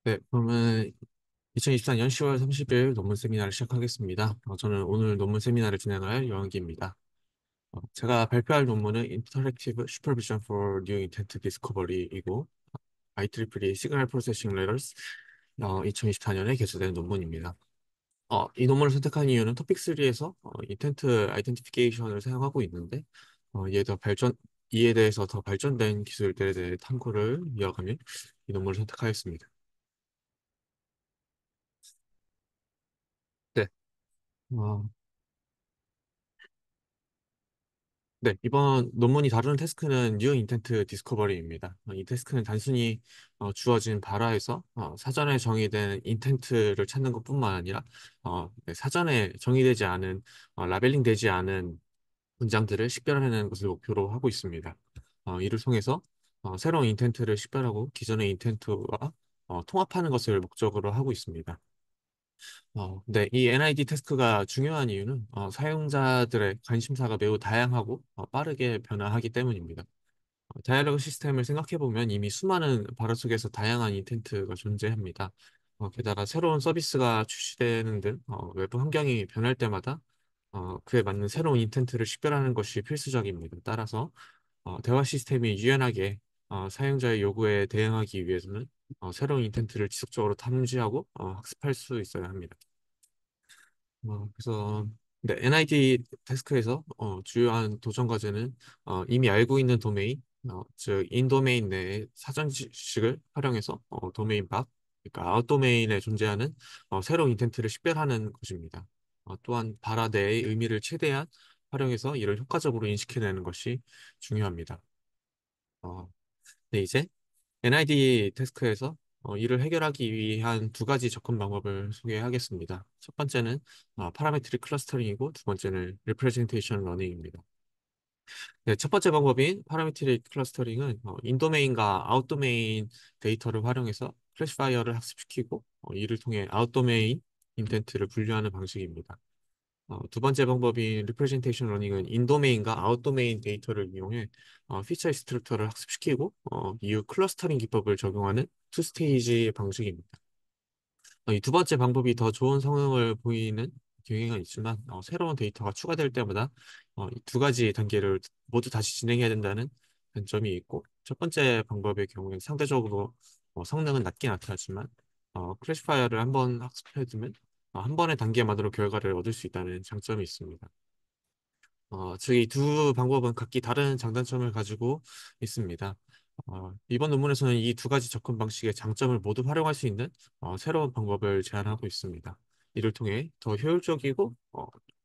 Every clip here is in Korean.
네, 그러면 2024년 10월 30일 논문 세미나를 시작하겠습니다. 저는 오늘 논문 세미나를 진행할 여한기입니다. 제가 발표할 논문은 Interactive Supervision for New Intent Discovery이고 IEEE Signal Processing Letters 2024년에 개설된 논문입니다. 이 논문을 선택한 이유는 토픽 3에서 인텐트 아이덴티피케이션을 사용하고 있는데 이에 대해서 더 발전된 기술들에 대해 탐구를 이어가며 이 논문을 선택하였습니다. 네. 어, 네, 이번 논문이 다루는 태스크는 뉴 인텐트 디스커버리입니다. 이 태스크는 단순히 주어진 발화에서 사전에 정의된 인텐트를 찾는 것뿐만 아니라 네, 사전에 정의되지 않은 라벨링 되지 않은 문장들을 식별하는 것을 목표로 하고 있습니다. 이를 통해서 새로운 인텐트를 식별하고 기존의 인텐트와 통합하는 것을 목적으로 하고 있습니다. 네, 이 NID 태스크가 중요한 이유는 사용자들의 관심사가 매우 다양하고 빠르게 변화하기 때문입니다. 다이얼로그 시스템을 생각해보면 이미 수많은 발화 속에서 다양한 인텐트가 존재합니다. 게다가 새로운 서비스가 출시되는 등 외부 환경이 변할 때마다 그에 맞는 새로운 인텐트를 식별하는 것이 필수적입니다. 따라서 대화 시스템이 유연하게 사용자의 요구에 대응하기 위해서는 새로운 인텐트를 지속적으로 탐지하고 학습할 수 있어야 합니다. 그래서 네, NID 태스크에서 주요한 도전 과제는 이미 알고 있는 도메인, 즉 인도메인 내의 사전 지식을 활용해서 도메인 밖, 그러니까 아웃도메인에 존재하는 새로운 인텐트를 식별하는 것입니다. 또한 발화 내의 의미를 최대한 활용해서 이를 효과적으로 인식해내는 것이 중요합니다. 어, 네, 이제 NID 태스크에서 이를 해결하기 위한 두 가지 접근 방법을 소개하겠습니다. 첫 번째는 파라메트릭 클러스터링이고 두 번째는 리프레젠테이션 러닝입니다. 네, 첫 번째 방법인 파라메트릭 클러스터링은 인도메인과 아웃도메인 데이터를 활용해서 클래시파이어를 학습시키고 이를 통해 아웃도메인 인텐트를 분류하는 방식입니다. 두 번째 방법인 리프레젠테이션 러닝은 인도메인과 아웃도메인 데이터를 이용해 피처 스트럭처를 학습시키고 이후 클러스터링 기법을 적용하는 투 스테이지 방식입니다. 이 두 번째 방법이 더 좋은 성능을 보이는 경향은 있지만 새로운 데이터가 추가될 때마다 이 두 가지 단계를 모두 다시 진행해야 된다는 단점이 있고 첫 번째 방법의 경우에 상대적으로 성능은 낮게 나타나지만 클래시파이어를 한번 학습해두면 한 번의 단계만으로 결과를 얻을 수 있다는 장점이 있습니다. 즉, 이 두 방법은 각기 다른 장단점을 가지고 있습니다. 이번 논문에서는 이 두 가지 접근 방식의 장점을 모두 활용할 수 있는 새로운 방법을 제안하고 있습니다. 이를 통해 더 효율적이고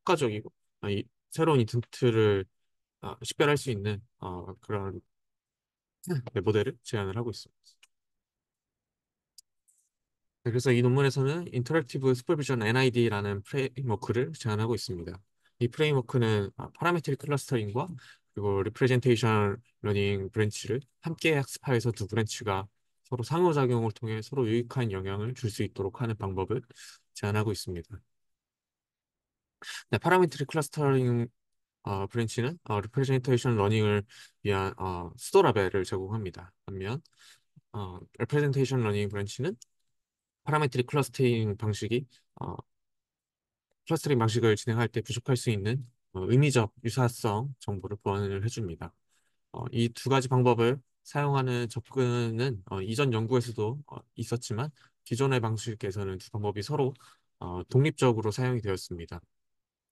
효과적이고 이 새로운 인텐트를 식별할 수 있는 그런 네, 모델을 제안을 하고 있습니다. 네, 그래서 이 논문에서는 인터랙티브 슈퍼비전 NID라는 프레임워크를 제안하고 있습니다. 이 프레임워크는 파라메트릭 클러스터링과 그리고 리프레젠테이션 러닝 브랜치를 함께 학습하여서 두 브랜치가 서로 상호작용을 통해 서로 유익한 영향을 줄 수 있도록 하는 방법을 제안하고 있습니다. 네, 파라메트릭 클러스터링 브랜치는 리프레젠테이션 러닝을 위한 수도 라벨을 제공합니다. 반면 리프레젠테이션 러닝 브랜치는 파라메트릭 어, 클러스터링 방식을 진행할 때 부족할 수 있는 의미적 유사성 정보를 보완을 해줍니다. 이 두 가지 방법을 사용하는 접근은 이전 연구에서도 있었지만 기존의 방식에서는 두 방법이 서로 독립적으로 사용이 되었습니다.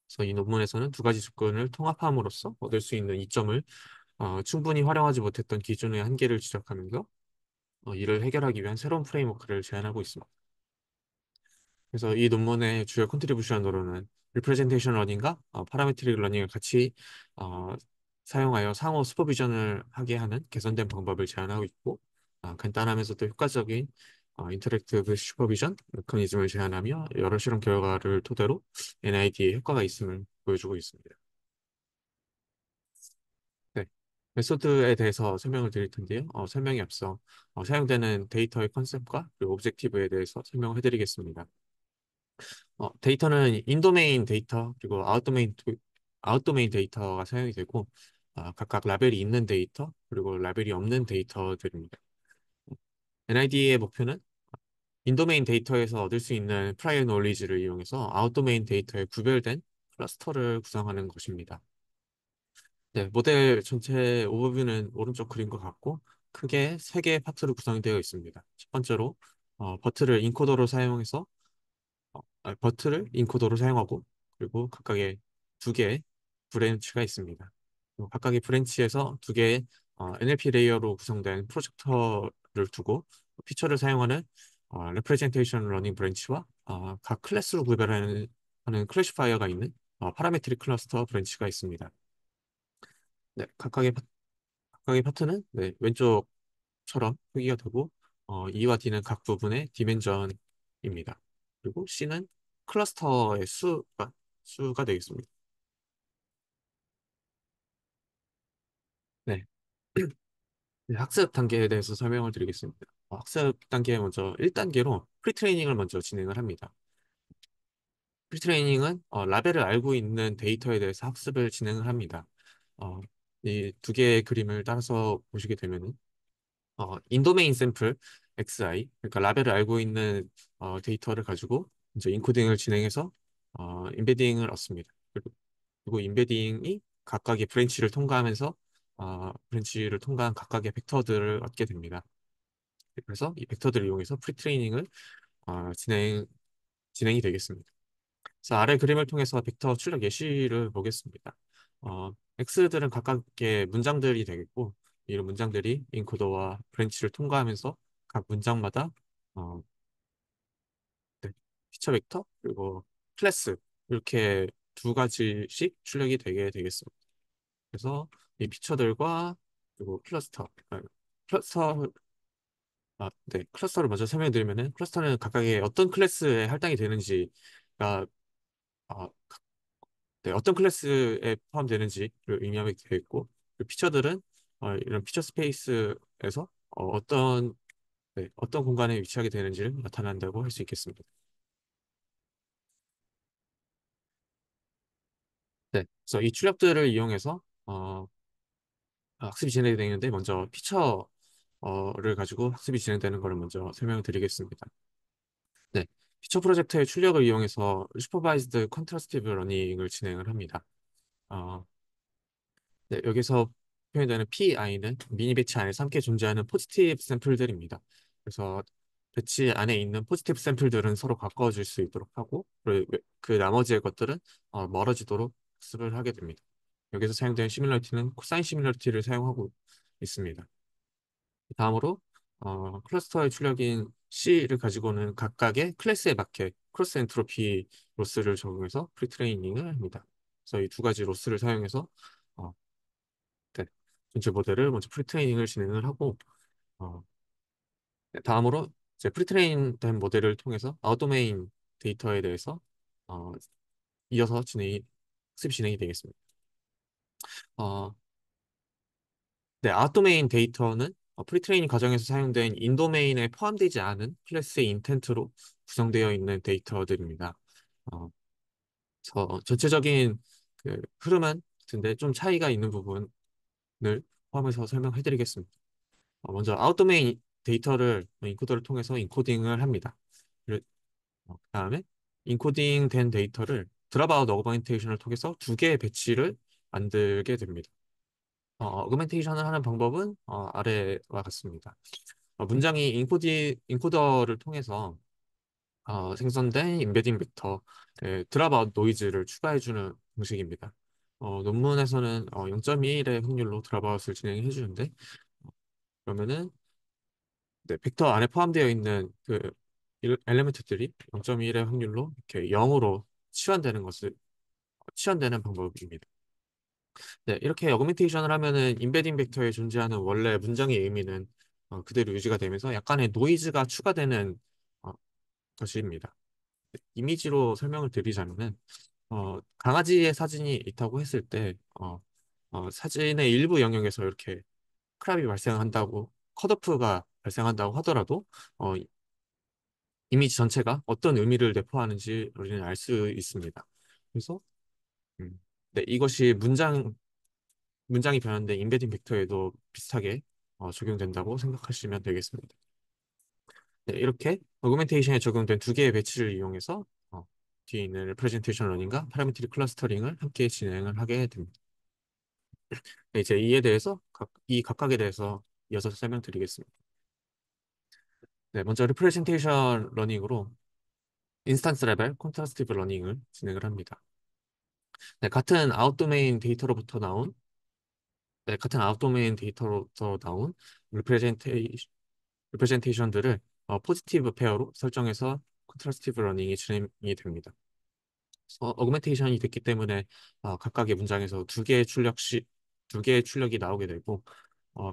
그래서 이 논문에서는 두 가지 접근을 통합함으로써 얻을 수 있는 이점을 충분히 활용하지 못했던 기존의 한계를 지적하면서 이를 해결하기 위한 새로운 프레임워크를 제안하고 있습니다. 그래서 이 논문의 주요 컨트리뷰션으로는 리프레젠테이션 러닝과 파라메트릭 러닝을 같이 어, 사용하여 상호 슈퍼비전을 하게 하는 개선된 방법을 제안하고 있고 간단하면서도 효과적인 인터랙티브 슈퍼비전 메커니즘을 제안하며 여러 실험 결과를 토대로 NID의 효과가 있음을 보여주고 있습니다. 네. 메소드에 대해서 설명을 드릴 텐데요. 설명에 앞서 사용되는 데이터의 컨셉과 그리고 오브젝티브에 대해서 설명을 해드리겠습니다. 데이터는 인도메인 데이터 그리고 아웃도메인 데이터가 사용이 되고 각각 라벨이 있는 데이터 그리고 라벨이 없는 데이터들입니다. NID의 목표는 인도메인 데이터에서 얻을 수 있는 프라이어 놀리지를 이용해서 아웃도메인 데이터에 구별된 클러스터를 구성하는 것입니다. 네, 모델 전체 오버뷰는 오른쪽 그림과 같고 크게 세 개의 파트로 구성되어 있습니다. 첫 번째로 버트를 인코더로 사용하고 그리고 각각의 두 개의 브랜치가 있습니다. 그리고 각각의 브랜치에서 두 개의 NLP 레이어로 구성된 프로젝터를 두고 피처를 사용하는 레프레젠테이션 러닝 브랜치와 각 클래스로 구별하는 클래시파이어가 있는 파라메트릭 클러스터 브랜치가 있습니다. 네, 각각의 파트는 네, 왼쪽처럼 표기가 되고 E와 D는 각 부분의 디멘전입니다. 그리고 C는 클러스터의 수가 되겠습니다. 네, 네, 학습 단계에 대해서 설명을 드리겠습니다. 학습 단계 먼저 1단계로 프리트레이닝을 먼저 진행을 합니다. 프리트레이닝은 라벨을 알고 있는 데이터에 대해서 학습을 진행을 합니다. 어, 이 두 개의 그림을 따라서 보시게 되면은 인도메인 샘플 XI, 그러니까 라벨을 알고 있는 데이터를 가지고 이제 인코딩을 진행해서 임베딩을 얻습니다. 그리고 임베딩이 각각의 브랜치를 통과한 각각의 벡터들을 얻게 됩니다. 그래서 이 벡터들을 이용해서 프리트레이닝을 어, 진행, 진행이 되겠습니다. 그래서 아래 그림을 통해서 벡터 출력 예시를 보겠습니다. X들은 각각의 문장들이 되겠고, 이런 문장들이 인코더와 브랜치를 통과하면서 각 문장마다 어, 네, 피처 벡터 그리고 클래스 이렇게 두 가지씩 출력이 되게 되겠습니다. 그래서 이 피처들과 그리고 클러스터 네, 클러스터를 먼저 설명드리면은 클러스터는 각각의 어떤 클래스에 할당이 되는지가 어, 네, 어떤 클래스에 포함되는지를 의미하게 되어 있고 그 피처들은 이런 피처 스페이스에서 어떤 공간에 위치하게 되는지를 나타난다고 할 수 있겠습니다. 네, 그래서 이 출력들을 이용해서 학습이 진행되는데 먼저 피처를 가지고 학습이 진행되는 것을 먼저 설명을 드리겠습니다. 네, 피처 프로젝트의 출력을 이용해서 슈퍼바이즈드 컨트라스티브 러닝을 진행을 합니다. 어, 네, 여기서 표현되는 PI는 미니 배치 안에 함께 존재하는 포지티브 샘플들입니다. 그래서 배치 안에 있는 포지티브 샘플들은 서로 가까워질 수 있도록 하고 그리고 그 나머지의 것들은 멀어지도록 학습을 하게 됩니다. 여기서 사용되는 시뮬러티는 코사인 시뮬러티를 사용하고 있습니다. 다음으로 클러스터의 출력인 C를 가지고는 각각의 클래스에 맞게 크로스 엔트로피 로스를 적용해서 프리트레이닝을 합니다. 그래서 이 두 가지 로스를 사용해서 어, 네, 전체 모델을 먼저 프리트레이닝을 진행을 하고 어, 네, 다음으로 이제 프리트레인 된 모델을 통해서 아웃도메인 데이터에 대해서 어, 이어서 학습이 진행이 되겠습니다. 어, 네, 아웃도메인 데이터는 프리트레이닝 과정에서 사용된 인도메인에 포함되지 않은 클래스의 인텐트로 구성되어 있는 데이터들입니다. 어, 전체적인 그 흐름은 같은데 좀 차이가 있는 부분을 포함해서 설명해 드리겠습니다. 먼저 아웃도메인 데이터를 인코더를 통해서 인코딩을 합니다. 그다음에 인코딩 된 데이터를 드랍아웃 어그멘테이션을 통해서 두 개의 배치를 만들게 됩니다. 어그멘테이션을 하는 방법은 아래와 같습니다. 문장이 인코더를 통해서 생성된 임베딩 벡터에 드랍아웃 노이즈를 추가해주는 방식입니다. 논문에서는 0.1의 확률로 드랍아웃을 진행해 주는데 그러면은 네, 벡터 안에 포함되어 있는 그 엘리멘트들이 0.1의 확률로 이렇게 0으로 치환되는 방법입니다. 네, 이렇게 어그멘테이션을 하면은 임베딩 벡터에 존재하는 원래 문장의 의미는 그대로 유지가 되면서 약간의 노이즈가 추가되는 어, 것입니다. 이미지로 설명을 드리자면은 강아지의 사진이 있다고 했을 때 사진의 일부 영역에서 이렇게 크랍이 발생한다고 컷오프가 발생한다고 하더라도 이미지 전체가 어떤 의미를 내포하는지 우리는 알 수 있습니다. 그래서 음, 네, 이것이 문장이 변하는데 임베딩 벡터에도 비슷하게 적용된다고 생각하시면 되겠습니다. 네, 이렇게 어그멘테이션에 적용된 두 개의 배치를 이용해서 뒤에 있는 프레젠테이션 러닝과 파라메트릭 클러스터링을 함께 진행을 하게 됩니다. 네, 이제 이에 대해서 이 각각에 대해서 이어서 설명드리겠습니다. 네, 먼저 리프레젠테이션 러닝으로 인스턴스 레벨 콘트라스티브 러닝을 진행을 합니다. 네, 같은 아웃도메인 데이터로부터 나온 리프레젠테이션, 리프레젠테이션들을 포지티브 페어로 설정해서 콘트라스티브 러닝이 진행이 됩니다. 어그멘테이션이 됐기 때문에 각각의 문장에서 두 개의 출력이 나오게 되고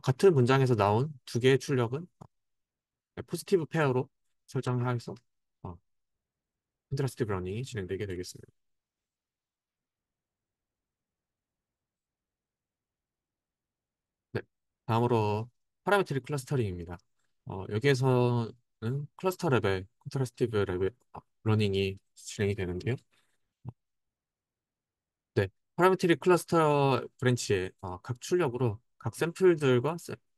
같은 문장에서 나온 두 개의 출력은 포지티브 페어로 설정해서 어, 콘트라스티브 러닝이 진행되게 되겠습니다. 네. 다음으로 파라메트릭 클러스터링입니다. 여기에서는 클러스터 레벨, 콘트라스티브 레벨 러닝이 진행이 되는데요. 네. 파라메트릭 클러스터 브랜치의 각 출력으로 각 샘플들과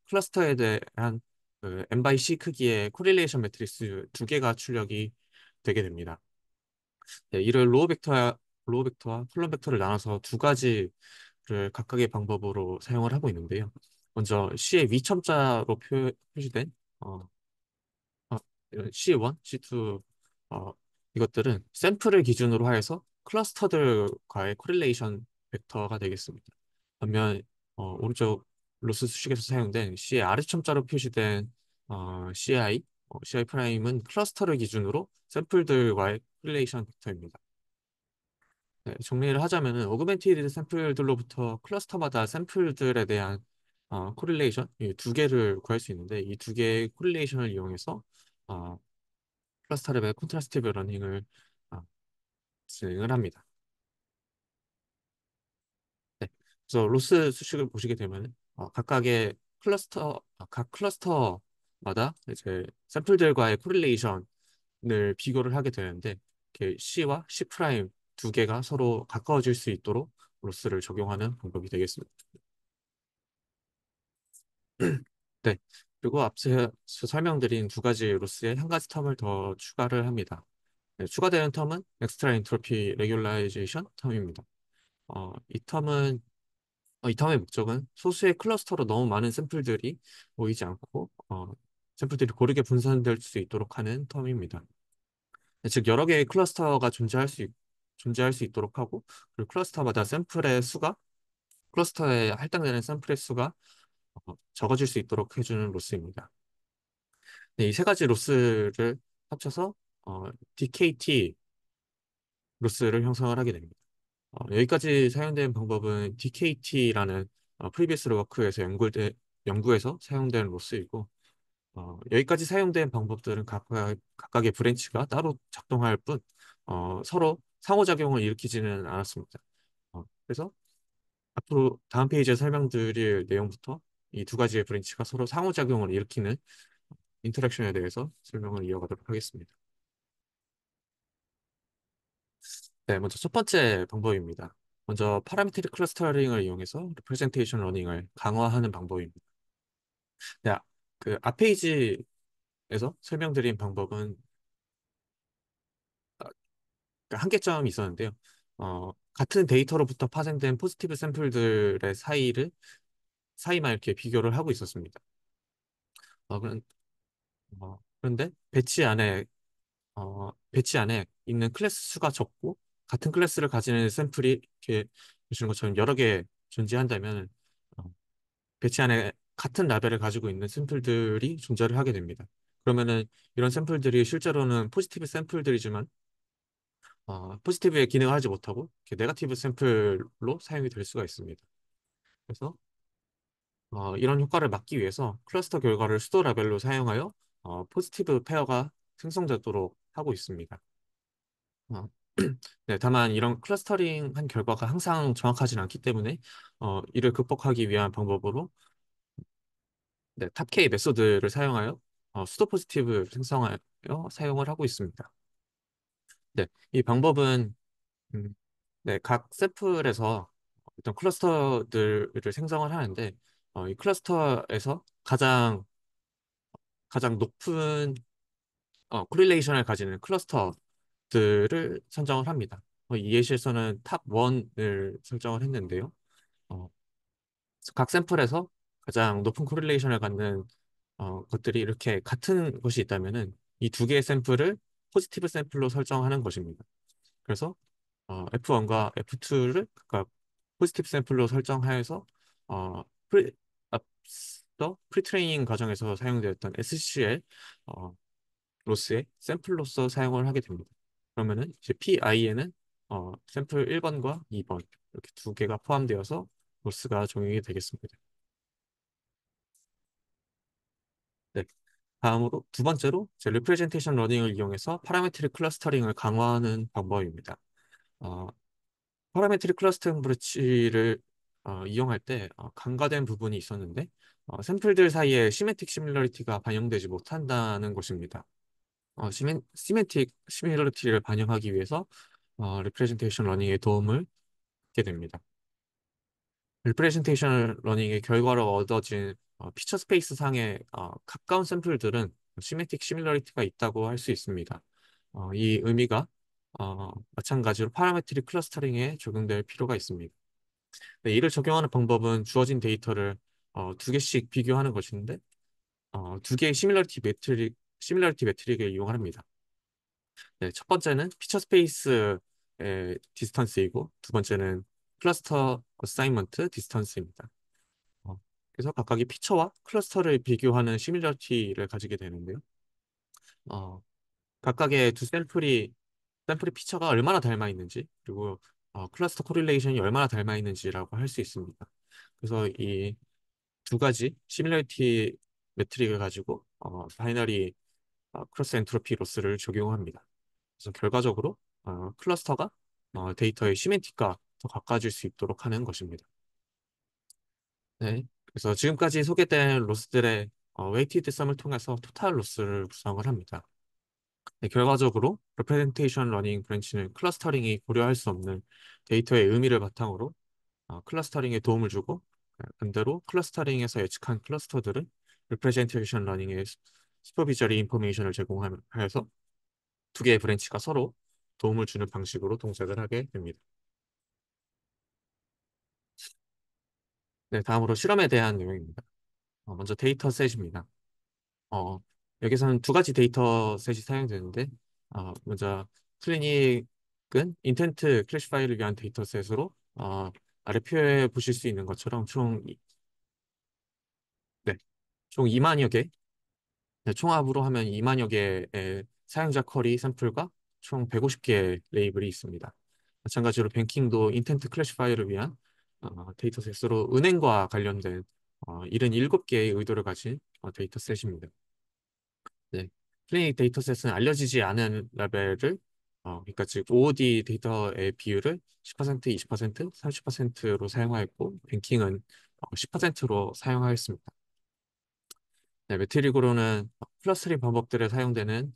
클러스터에 대한 그 M by C 크기의 코릴레이션 매트리스 두 개가 출력이 되게 됩니다. 네, 이를 로우 벡터와 콜럼 벡터를 나눠서 두 가지를 각각의 방법으로 사용을 하고 있는데요. 먼저 C의 위첨자로 표시된 어, 어, 이런 C1, C2 어, 이것들은 샘플을 기준으로 하여서 클러스터들과의 코릴레이션 벡터가 되겠습니다. 반면 오른쪽 로스 수식에서 사용된 C의 아래첨자로 표시된 CI 프라임은 클러스터를 기준으로 샘플들과의 코릴레이션 벡터입니다. 네, 정리를 하자면은 오그멘티드 샘플들로부터 클러스터마다 샘플들에 대한 코릴레이션 이두 개를 구할 수 있는데 이 두 개의 코릴레이션을 이용해서 어, 클러스터 레벨 콘트라스티브 러닝을 어, 진행을 합니다. 네. 그래서 로스 수식을 보시게 되면 각 클러스터마다 이제 샘플들과의 코릴레이션을 비교를 하게 되는데 이렇게 C와 C 프라임 두 개가 서로 가까워질 수 있도록 로스를 적용하는 방법이 되겠습니다. 네. 그리고 앞서 설명드린 두 가지 로스에 한 가지 텀을 더 추가를 합니다. 네, 추가되는 텀은 엑스트라 인트로피 레귤라이제이션 텀입니다. 이 텀의 목적은 소수의 클러스터로 너무 많은 샘플들이 모이지 않고 샘플들이 고르게 분산될 수 있도록 하는 텀입니다. 네, 즉 여러 개의 클러스터가 존재할 수 있도록 하고 그리고 클러스터에 할당되는 샘플의 수가 적어질 수 있도록 해주는 로스입니다. 네, 이 세 가지 로스를 합쳐서 DKT 로스를 형성을 하게 됩니다. 여기까지 사용된 방법은 DKT라는 프리비어스 워크에서 연구에서 사용된 로스이고 여기까지 사용된 방법들은 각각의 브랜치가 따로 작동할 뿐 서로 상호작용을 일으키지는 않았습니다. 그래서 앞으로 다음 페이지에 설명드릴 내용부터 이 두 가지의 브랜치가 서로 상호작용을 일으키는 인터랙션에 대해서 설명을 이어가도록 하겠습니다. 네, 먼저 첫 번째 방법입니다. 먼저 파라메트릭 클러스터링을 이용해서 리프레젠테이션 러닝을 강화하는 방법입니다. 네, 그 앞 페이지에서 설명드린 방법은 그 한계점이 있었는데요. 같은 데이터로부터 파생된 포지티브 샘플들의 사이만 이렇게 비교를 하고 있었습니다. 그런, 그런데 배치 안에 있는 클래스 수가 적고 같은 클래스를 가지는 샘플이 이렇게 보시는 것처럼 여러 개 존재한다면 어, 배치 안에 같은 라벨을 가지고 있는 샘플들이 존재를 하게 됩니다. 그러면은 이런 샘플들이 실제로는 포지티브 샘플들이지만 포지티브의 기능을 하지 못하고 이렇게 네거티브 샘플로 사용이 될 수가 있습니다. 그래서 이런 효과를 막기 위해서 클러스터 결과를 수도 라벨로 사용하여 포지티브 페어가 생성되도록 하고 있습니다. 어, 네, 다만 이런 클러스터링 한 결과가 항상 정확하진 않기 때문에 이를 극복하기 위한 방법으로 네, 탑K 메소드를 사용하여 수도 포지티브를 생성하여 사용을 하고 있습니다. 네, 이 방법은 음, 네, 각 샘플에서 어떤 클러스터들을 생성을 하는데 이 클러스터에서 가장 높은 코릴레이션을 가지는 클러스터들을 선정을 합니다. 이 예시에서는 탑 1을 설정을 했는데요. 어, 각 샘플에서 가장 높은 코릴레이션을 갖는 것들이 이렇게 같은 것이 있다면은 이 두 개의 샘플을 포지티브 샘플로 설정하는 것입니다. 그래서 F1과 F2를 각각 포지티브 샘플로 설정하여서 어, 프리, 앞서 프리트레이닝 과정에서 사용되었던 SCL 로스의 샘플로서 사용을 하게 됩니다. 그러면은 이제 PI에는 샘플 1번과 2번 이렇게 두 개가 포함되어서 로스가 적용이 되겠습니다. 네. 다음으로 두 번째로 이제 리프레젠테이션 러닝을 이용해서 파라메트릭 클러스터링을 강화하는 방법입니다. 어, 파라메트릭 클러스터링 브릿지를 이용할 때 간과된 부분이 있었는데 샘플들 사이에 시메틱 시밀러리티가 반영되지 못한다는 것입니다. 시메틱 시밀러리티를 반영하기 위해서 리프레젠테이션 러닝에 도움을 받게 됩니다. 리프레젠테이션 러닝의 결과로 얻어진 피처 스페이스 상의 가까운 샘플들은 시메틱 시밀러리티가 있다고 할 수 있습니다. 이 의미가 마찬가지로 파라메트릭 클러스터링에 적용될 필요가 있습니다. 네, 이를 적용하는 방법은 주어진 데이터를 두 개씩 비교하는 것인데 두 개의 시밀러리티 매트릭을 이용합니다. 네, 첫 번째는 피처 스페이스의 디스턴스이고 두 번째는 클러스터 어사이먼트 디스턴스입니다. 어, 그래서 각각의 피처와 클러스터를 비교하는 시밀러리티를 가지게 되는데요. 어, 각각의 두 샘플이 피처가 얼마나 닮아 있는지 그리고 클러스터 코릴레이션이 얼마나 닮아 있는지라고 할 수 있습니다. 그래서 이 두 가지 시밀러리티 매트릭을 가지고 바이너리 크로스 엔트로피 로스를 적용합니다. 그래서 결과적으로 클러스터가 데이터의 시멘틱과 더 가까워질 수 있도록 하는 것입니다. 네. 그래서 지금까지 소개된 로스들의 웨이티드 썸을 통해서 토탈 로스를 구성을 합니다. 네, 결과적으로 레프레젠테이션 러닝 브랜치는 클러스터링이 고려할 수 없는 데이터의 의미를 바탕으로 클러스터링에 도움을 주고 반대로 클러스터링에서 예측한 클러스터들은 레프레젠테이션 러닝의 슈퍼비저리 인포메이션을 제공하여서 두 개의 브랜치가 서로 도움을 주는 방식으로 동작을 하게 됩니다. 네, 다음으로 실험에 대한 내용입니다. 먼저 데이터셋입니다. 어, 여기서는 두 가지 데이터셋이 사용되는데, 먼저 클리닉은 인텐트 클래시파이를 위한 데이터셋으로 아래 표에 보실 수 있는 것처럼 네, 총 2만여 개, 네, 총합으로 하면 2만여 개의 사용자 쿼리 샘플과 총 150개의 레이블이 있습니다. 마찬가지로 뱅킹도 인텐트 클래시파이를 위한 데이터셋으로 은행과 관련된 77개의 의도를 가진 데이터셋입니다. 네. 클리닉 데이터셋은 알려지지 않은 라벨을 그러니까 즉 OOD 데이터의 비율을 10%, 20%, 30%로 사용하였고 뱅킹은 10%로 사용하였습니다. 네, 매트릭으로는 클러스터링 방법들에 사용되는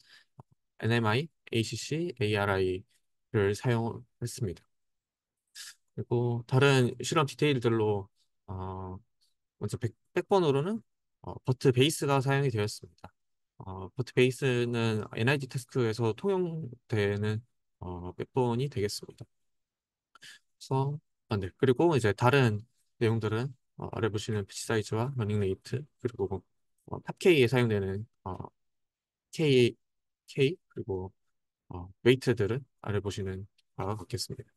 NMI, ACC, ARI를 사용했습니다. 그리고 다른 실험 디테일들로 어, 먼저 백번으로는 버트 베이스가 사용이 되었습니다. 버트 베이스는 NID 태스크에서 통용되는 백번이 되겠습니다. 그래서 네. 그리고 이제 다른 내용들은 아래 보시는 패치 사이즈와 러닝 레이트 그리고 탑K에 사용되는 K 그리고 웨이트들은 아래 보시는 바와 같겠습니다.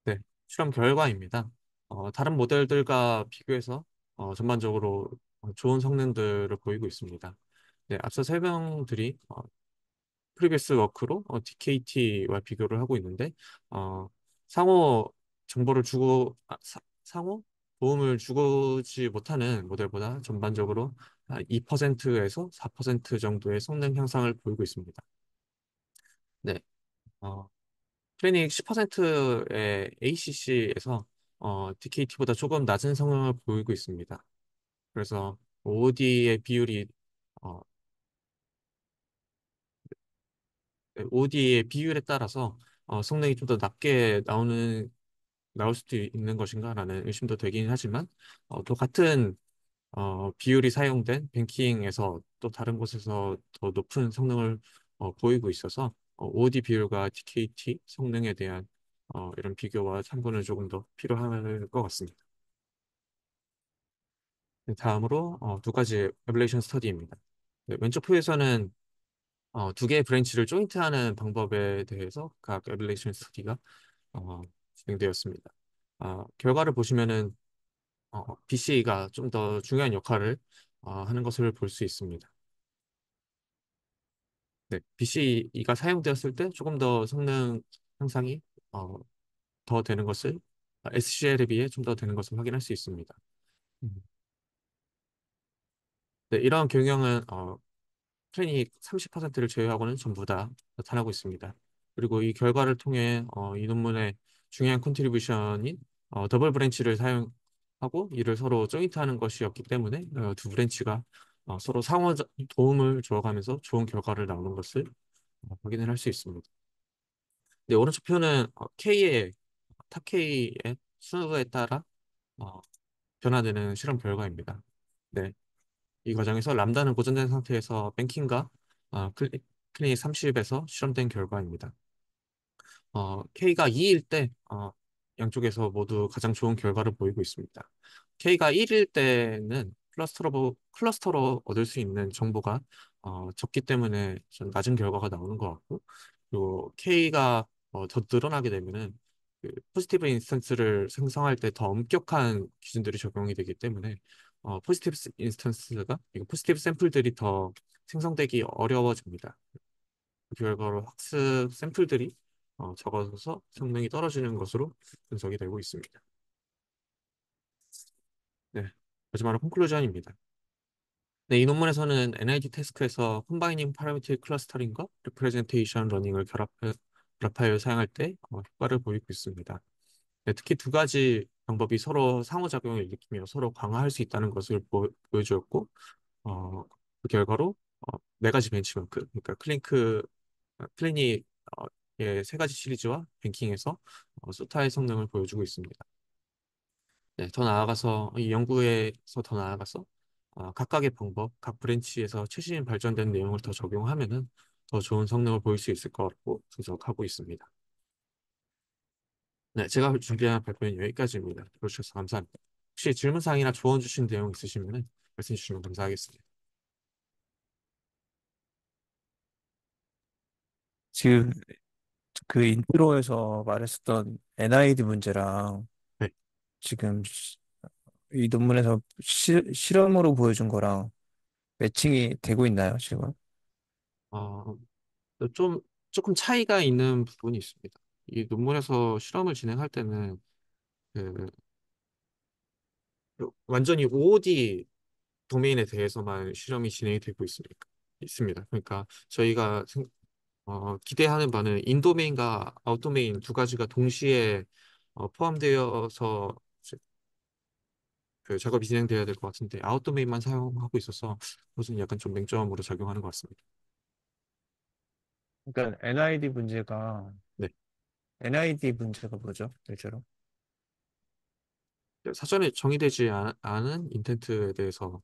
네, 실험 결과입니다. 다른 모델들과 비교해서 전반적으로 좋은 성능들을 보이고 있습니다. 네, 앞서 설명드린 프리비스 워크로 DKT와 비교를 하고 있는데 상호 정보를 상호 도움을 주지 못하는 모델보다 전반적으로 2%에서 4% 정도의 성능 향상을 보이고 있습니다. 네, 클리닉 10%의 ACC에서 DKT보다 조금 낮은 성능을 보이고 있습니다. 그래서 OD의 비율이 어, OD의 비율에 따라서 성능이 좀 더 낮게 나올 수도 있는 것인가라는 의심도 되긴 하지만 또 같은 비율이 사용된 뱅킹에서 또 다른 곳에서 더 높은 성능을 보이고 있어서 OD 비율과 TKT 성능에 대한 이런 비교와 참고는 조금 더 필요할 것 같습니다. 네, 다음으로 두 가지 에뮬레이션 스터디입니다. 네, 왼쪽 표에서는 두 개의 브랜치를 조인트하는 방법에 대해서 각 에뮬레이션 스터디가 진행되었습니다. 결과를 보시면은 BC가 좀 더 중요한 역할을 하는 것을 볼 수 있습니다. 네, BC가 사용되었을 때 조금 더 성능 향상이 어, 더 되는 것을 SCL에 비해 좀 더 되는 것을 확인할 수 있습니다. 음. 네, 이러한 경영은 트레이닝 30%를 제외하고는 전부 다 나타나고 있습니다. 그리고 이 결과를 통해 이 논문의 중요한 컨트리뷰션인 더블 브랜치를 사용하고 이를 서로 조인트하는 것이었기 때문에 두 브랜치가 서로 상호 도움을 주어가면서 좋은 결과를 나오는 것을 확인을 할 수 있습니다. 네, 오른쪽 표는 K의 탑 K의 수에 따라 어, 변화되는 실험 결과입니다. 네, 이 과정에서 람다는 고정된 상태에서 뱅킹과 클리닉 30에서 실험된 결과입니다. K가 2일 때 양쪽에서 모두 가장 좋은 결과를 보이고 있습니다. K가 1일 때는 클러스터로 얻을 수 있는 정보가 적기 때문에 좀 낮은 결과가 나오는 것 같고, 그리고 K가 더 늘어나게 되면은 그 포지티브 인스턴스를 생성할 때 더 엄격한 기준들이 적용이 되기 때문에 포지티브 인스턴스가 이거 포지티브 샘플들이 더 생성되기 어려워집니다. 그 결과로 학습 샘플들이 적어서 성능이 떨어지는 것으로 분석이 되고 있습니다. 네, 마지막으로 콘클루전입니다. 네, 이 논문에서는 NID 태스크에서 컴바이닝 파라미틱 클러스터링과 리프레젠테이션 러닝을 결합하여 사용할 때 효과를 보이고 있습니다. 네, 특히 두 가지 방법이 서로 상호작용을 일으키며 서로 강화할 수 있다는 것을 보여주었고, 어, 그 결과로 네 가지 벤치마크, 그러니까 클리닉 세 가지 시리즈와 뱅킹에서 소타의 성능을 보여주고 있습니다. 네, 더 나아가서 이 연구에서 더 나아가서 각각의 방법, 각 브랜치에서 최신 발전된 내용을 더 적용하면은 더 좋은 성능을 보일 수 있을 거라고 분석하고 있습니다. 네, 제가 준비한 발표는 여기까지입니다. 들어주셔서 감사합니다. 혹시 질문사항이나 조언 주신 내용 있으시면 말씀 주시면 감사하겠습니다. 지금 그 인트로에서 말했었던 NID 문제랑 네, 지금 이 논문에서 실험으로 보여준 거랑 매칭이 되고 있나요, 지금? 어, 좀 조금 차이가 있는 부분이 있습니다. 이 논문에서 실험을 진행할 때는 그 완전히 OOD 도메인에 대해서만 실험이 진행이 되고 있습니다. 그러니까 저희가 기대하는 바는 인도메인과 아웃도메인 두 가지가 동시에 포함되어서 그 작업이 진행돼야 될 것 같은데 아웃도메인만 사용하고 있어서 그것은 약간 좀 맹점으로 작용하는 것 같습니다. 그러니까 네. NID 문제가 뭐죠, 실제로? 사전에 정의되지 않은 인텐트에 대해서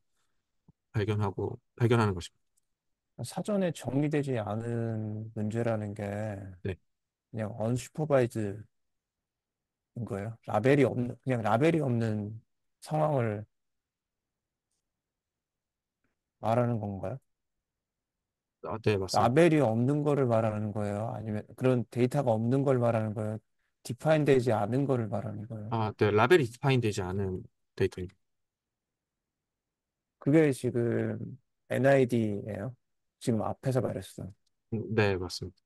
발견하는 것입니다. 사전에 정의되지 않은 문제라는 게 네. 그냥 언슈퍼바이즈인 거예요. 라벨이 없는, 그냥 라벨이 없는 상황을 말하는 건가요? 네, 맞습니다. 라벨이 없는 거를 말하는 거예요? 아니면 그런 데이터가 없는 걸 말하는 거예요? 디파인 되지 않은 거를 말하는 거예요? 네, 라벨이 디파인 되지 않은 데이터입니다. 그게 지금 NID예요. 지금 앞에서 말했어. 네, 맞습니다.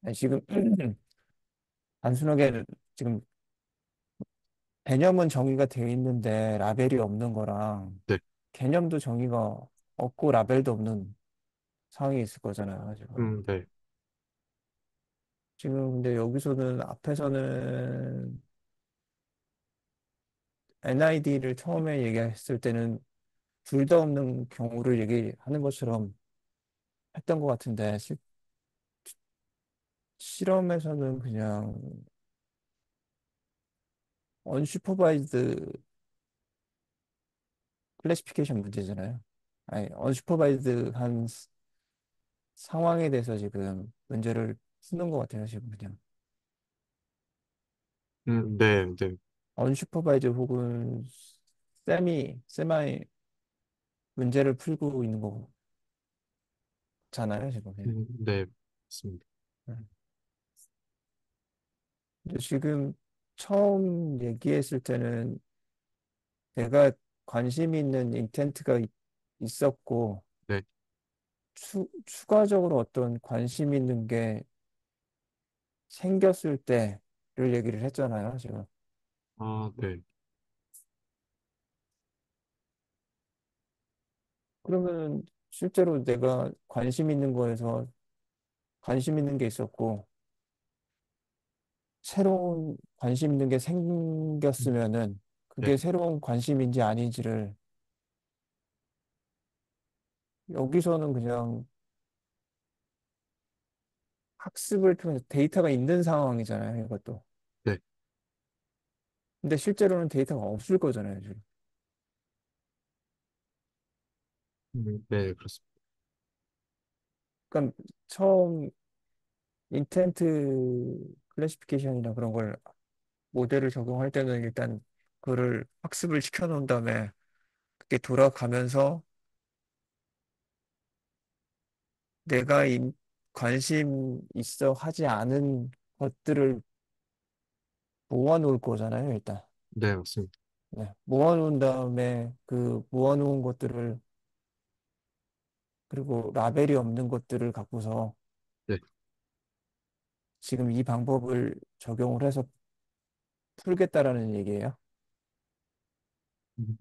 아니, 지금 단순하게 지금 개념은 정의가 되어 있는데 라벨이 없는 거랑 네. 개념도 정의가 없고 라벨도 없는 상황이 있을 거잖아요, 지금. 네. 지금 근데 여기서는 앞에서는 NID를 처음에 얘기했을 때는 둘 다 없는 경우를 얘기하는 것처럼 했던 것 같은데 실험에서는 그냥 언슈퍼바이즈드 클래시피케이션 문제잖아요. 아니, 언슈퍼바이즈한 상황에 대해서 지금 문제를 쓰는 것 같아요, 지금 그냥. 네, 네, 언슈퍼바이즈 혹은 세마이 문제를 풀고 있는 거잖아요, 지금 그냥. 네, 맞습니다. 음. 근데 지금 처음 얘기했을 때는 내가 관심 있는 인텐트가 있었고, 네, 추가적으로 어떤 관심 있는 게 생겼을 때를 얘기를 했잖아요, 지금. 네, 그러면 실제로 내가 관심 있는 거에서 관심 있는 게 있었고, 새로운 관심 있는 게 생겼으면은 네, 그게 새로운 관심인지 아닌지를 여기서는 그냥 학습을 통해서 데이터가 있는 상황이잖아요, 이것도. 네, 근데 실제로는 데이터가 없을 거잖아요, 지금. 네, 그렇습니다. 그러니까 처음 인텐트 클래시피케이션이나 그런 걸 모델을 적용할 때는 일단 그거를 학습을 시켜 놓은 다음에 그게 돌아가면서 내가 관심 있어 하지 않은 것들을 모아놓을 거잖아요, 일단. 네, 맞습니다. 네. 모아놓은 다음에 그 모아놓은 것들을 그리고 라벨이 없는 것들을 갖고서 네, 지금 이 방법을 적용을 해서 풀겠다라는 얘기예요. 음,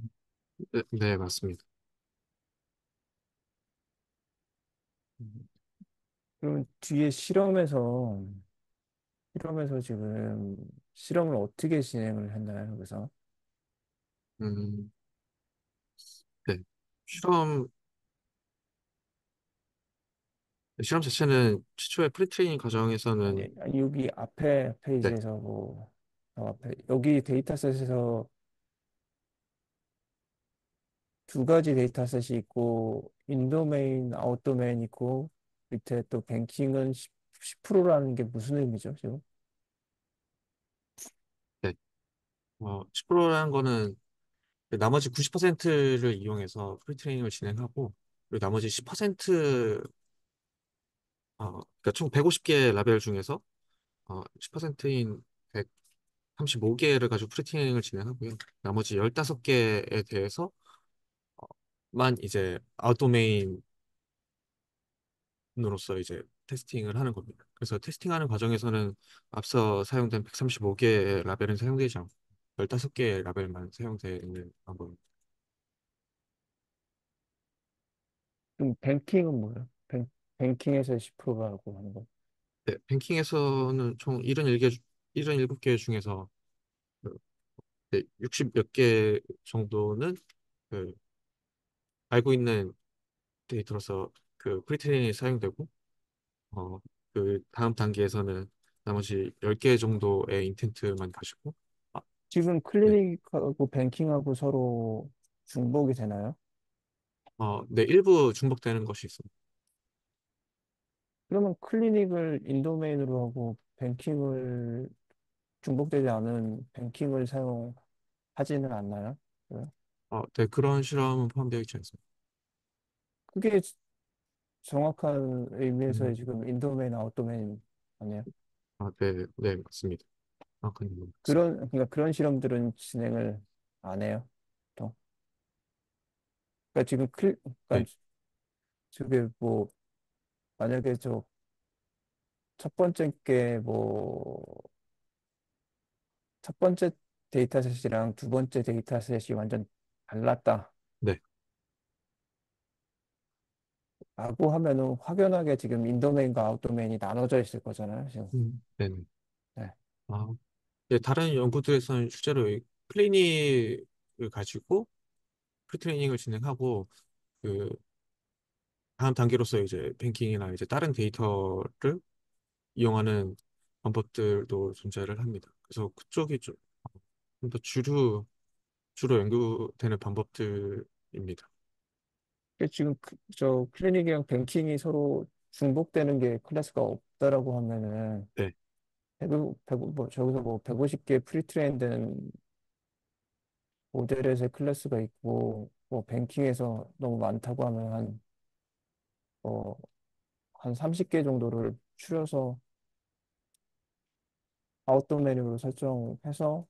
네, 네, 맞습니다. 음. 그럼 뒤에 실험에서 지금 실험을 어떻게 진행을 했나요? 그래서 음, 네. 실험, 실험 자체는 최초의 프리트레이닝 과정에서는, 아니, 여기 앞에 네, 페이지에서 앞에 여기 데이터셋에서 두 가지 데이터셋이 있고 인도메인, 아웃도메인 있고 밑에 또 뱅킹은 10%라는 게 무슨 의미죠, 지금? 네. 10%라는 거는 나머지 90%를 이용해서 프리트레이닝을 진행하고, 그리고 나머지 10%, 그러니까 총 150개 라벨 중에서 10%인 135개를 가지고 프리트레이닝을 진행하고요. 나머지 15개에 대해서 만 이제 아웃도메인으로서 이제 테스팅을 하는 겁니다. 그래서 테스팅하는 과정에서는 앞서 사용된 135개의 라벨은 사용되지 않고 15개의 라벨만 사용되는 방법입니다. 그럼 뱅킹은 뭐예요? 뱅킹에서 10%가 라고 하는 거. 네, 뱅킹에서는 총 77개 중에서 그, 네, 60 몇 개 정도는 그 알고 있는 데이터로서 그 프리트레이닝에 사용되고 어, 그 다음 단계에서는 나머지 10개 정도의 인텐트만 가지고 아, 지금 네. 클리닉하고 뱅킹하고 서로 중복이 되나요? 네, 일부 중복되는 것이 있습니다. 그러면 클리닉을 인도메인으로 하고 뱅킹을 중복되지 않은 뱅킹을 사용하지는 않나요? 네. 네, 그런 실험은 포함되어 있지 않습니다. 그게 정확한 의미에서의 음, 지금 인도메인, 아웃도메인 아니에요? 네, 네, 맞습니다. 근데 맞습니다. 그러니까 그런 실험들은 진행을 안 해요. 보통. 그러니까 지금 네, 그러니까 저게 만약에 첫 번째 게 첫 번째 데이터셋이랑 두 번째 데이터셋이 완전 달랐다. 네, 라고 하면은 확연하게 지금 인도메인과 아웃도메인이 나눠져 있을 거잖아요, 지금. 네, 네. 네. 아, 네, 다른 연구들에서는 실제로 이 클리닉을 가지고 프리트레이닝을 진행하고 그 다음 단계로서 이제 뱅킹이나 이제 다른 데이터를 이용하는 방법들도 존재를 합니다. 그래서 그쪽이 좀 더 주로 연구되는 방법들이라고 지금 저 클리닉이랑 뱅킹이 서로 중복되는 게 클래스가 없다라고 하면은 네, 뭐 저기서 뭐 150개 프리트레인 된 모델에서 클래스가 있고 뭐 뱅킹에서 너무 많다고 하면 어, 한 30개 정도를 추려서 아웃도어 메뉴로 설정해서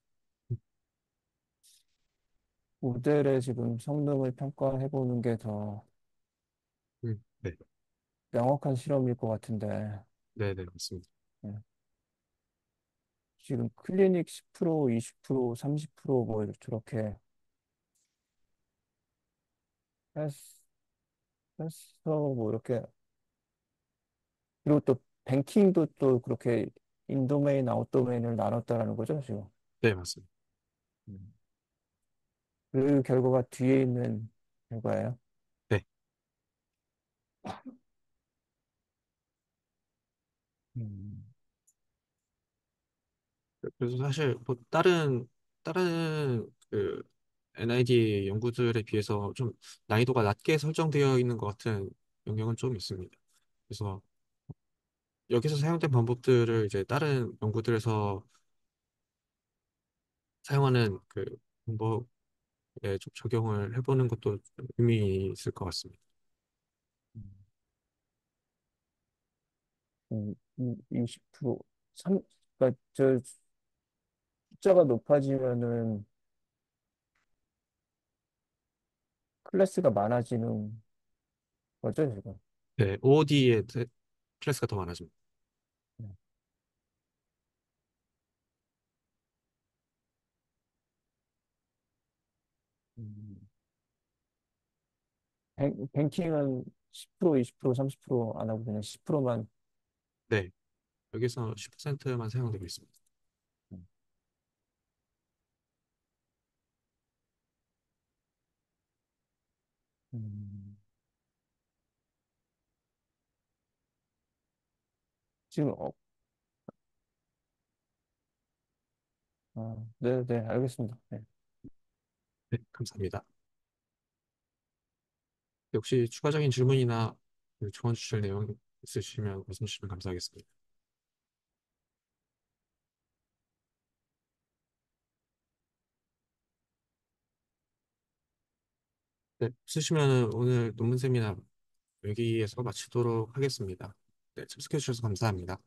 모델의 지금 성능을 평가해 보는 게 더 네, 명확한 실험일 것 같은데 네, 네, 맞습니다. 예. 지금 클리닉 10%, 20%, 30%뭐 저렇게 했- 해서 뭐 이렇게 그리고 또 뱅킹도 또 그렇게 인도메인, 아웃도메인을 나눴다라는 거죠, 지금. 네, 맞습니다. 음. 그 결과가 뒤에 있는 결과예요. 네. 음. 그래서 사실 뭐 다른 그 NID 연구들에 비해서 좀 난이도가 낮게 설정되어 있는 것 같은 영역은 좀 있습니다. 그래서 여기서 사용된 방법들을 이제 다른 연구들에서 사용하는 그 방법에 좀 적용을 해보는 것도 좀 의미 있을 것 같습니다. 20%, 그러니까 저 숫자가 높아지면은 클래스가 많아지는 거죠, 지금. 네, OOD의 클래스가 더 많아집니다. 네. 음. 뱅킹은 10%, 20%, 30%안 하고 그냥 10%만. 네, 여기서 10%만 사용되고 있습니다. 지금 네, 네, 알겠습니다. 네. 네, 감사합니다. 혹시 추가적인 질문이나 그 조언 주실 내용 있으시면 말씀 주시면 감사하겠습니다. 네, 없으시면 오늘 논문 세미나 여기에서 마치도록 하겠습니다. 네, 참석해 주셔서 감사합니다.